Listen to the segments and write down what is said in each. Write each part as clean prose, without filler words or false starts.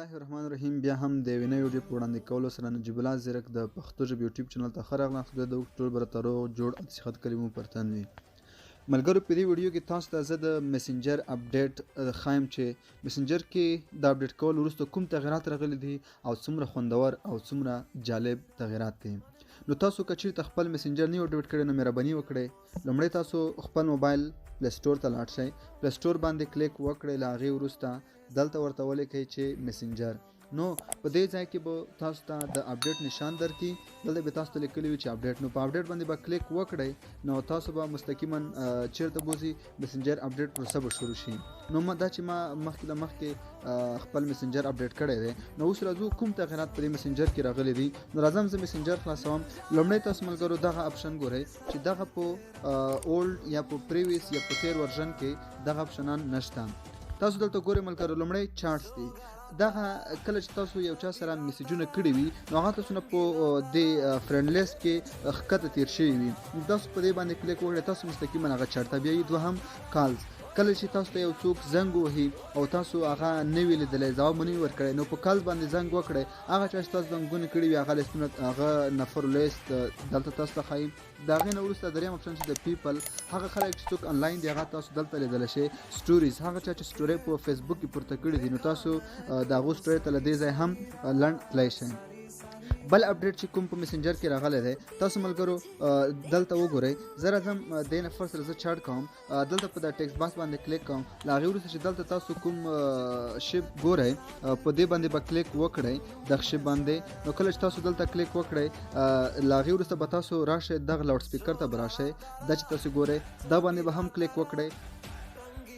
الله الرحمن الرحیم. بیا هم د یوې نوې ویډیو په وړاندې کولو سره نجیب الله زیرک د پښتو ژبې یوټیوب چینل ته ښه راغلاست. خدای د ټول برته روغ جوړ صحت کلمو پرتن وي. ملګرو، په دې ویډیو کې تاسو ته زه د میسنجر اپډیټ ښایم چې میسنجر کې د اپډیټ کول وروسته کوم تغیرات راغلي دي او څومره خوندور او څومره جالب تغیرات دي. نو تاسو که چیرته خپل میسنجر نه اپډیټ کړی نو مهرباني وکړئ لومړی تاسو خپل موبایل پلی سټور ته لاړ شئ. پلی سټور باندې کلیک وکړئ، له هغې وروسته دلته ورته ولیکئ چې میسنجر. نو په دې ځای کې به تاسو ته د اپډیټ نشان درکړي. دلته به تاسو ته لیکلي وي چې اپډیټ. نو په اپډیټ باندې به کلیک وکړئ نو تاسو به مستقیما چیرته بوځي میسنجر اپډیټ پروسه به شروع شي. نو دا چې ما مخکې خپل میسنجر اپډیټ کړی دی، نو اوس راځو کوم تغیرات په دې میسنجر کې راغلي دي. نو راځم زه میسنجر خلاصوم. لومړی تاسو ملګرو دغه اپشن ګورئ چې دغه په اولډ یا په پریویس یا په تیر ورژن کې دغه اپشنان نشته. تاسو دلته ګورئ ملګرو، لومړی چارټس دی. دغه کله چې تاسو یو چا سره میسیجونه کړي وي نو هغه تاسو نه په د فرند لیست کې ښکته تیر شوي وي. تاسو په دې باندې کلیک وکړئ، تاسو مستقیما هغه چارټ ته بیایي. دوهم کالز، کله چې تاسو ته یو څوک زنګ وهي او تاسو هغه نه وي لیدلی، ځواب مو نه وي ورکړی، نو په کالز باندې زنګ وکړئ. هغه چا چې تاسو زنګونه کړي وي هغه لیستونه، هغه نفر لیست دلته تاسو ته ښایي. د هغې نه وروسته دریم اپشن چې د پیپل، هغه خلک چې څوک انلاین دي هغه تاسو دلته لیدلی شئ. سټوریز، هغه چا چې سټورۍ په فیسبوک کې پورته کړي دي نو تاسو د هغو سټورۍ ته له دې ځای هم لنډ تللی شئ. بل اپډیټ چې کوم په میسنجر کې راغلی دی، تاسو ملګرو دلته وګورئ. زه راځم دې نفر سره زه چاټ کوم، دلته په د ټیکسټ باکس باندې کلیک کوم. له هغې وروسته چې دلته تاسو کوم شیپ ګورئ په دې باندې به کلیک وکړئ، دغه شیپ باندې. نو کله چې تاسو دلته کلیک وکړئ له هغې وروسته به تاسو راشئ دغه لاوډ سپیکر ته به راشئ. دا چې تاسو ګورئ دا باندې به هم کلیک وکړئ.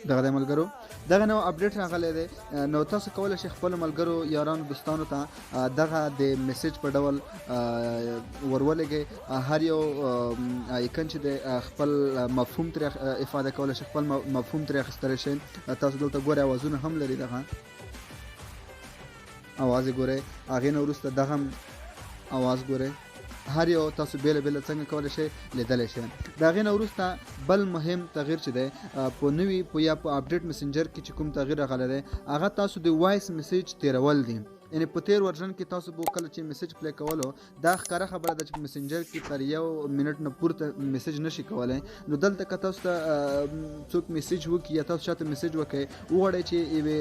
دغه دی ملګرو، دغه نوی اپډیټ راغلی دی. نو تاسو کولی شئ خپلو ملګرو یارانو دوستانو ته دغه د میسیج په ډول ورولېږئ. هر یو ایکن چې دی خپل مفهوم ترې افاده کولی شئ، خپل مفهوم ترې اخیستلی شئ. تاسو دلته ګورئ اوازونه هم لري، دغه اواز یې ګورئ. هغې نه وروسته دغه هم اواز ګورئ. هر یو تاسو بیله بیله څنګه کولی شئ لیدلی شئ. د هغې نه وروسته بل مهم تغییر چې دی په نوي یا په اپډیټ میسنجر کې چې کوم تغییر راغلی دی هغه تاسو د وایس میسیج تیرول دی. یعنې په تیر ورژن کې تاسو به کله چې میسیج پلی کولو دا ښکاره خبره ده چې په میسنجر کې تر یو منټ نه پورته میسیج نشي کولی. نو دلته که تاسو ته څوک میسیج وکړي یا تاسو چاته میسیج وکړئ وغواړئ چې یوې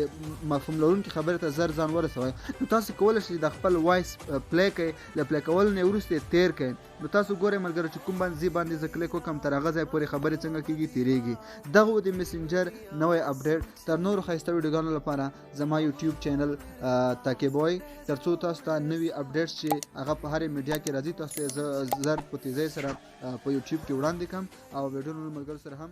مفهوم لرونکې خبرې ته زر ځان ورسوئ، نو تاسو کولی شئ د خپل وایس پلی کړئ. له پلی کولو نه وروسته یې تیر کړئ. نو تاسو ګورئ ملګرو چې کوم باندې زه کلیک وکړم تر هغه ځای پورې خبرې څنګه کېږي تیریږي. دغه د میسنجر نوی اپډیټ. تر نورو ښایسته ویډیوګانو لپاره زما یوټیوب چینل تعقیبوئ تر څو تاسو ته نوي اپډیټس چې هغه په هرې میډیا کې راځي تاسو ته زر په تیزۍ سره په یوټیوب کې وړاندې کړم او ویډیو نورو ملګرو سره هم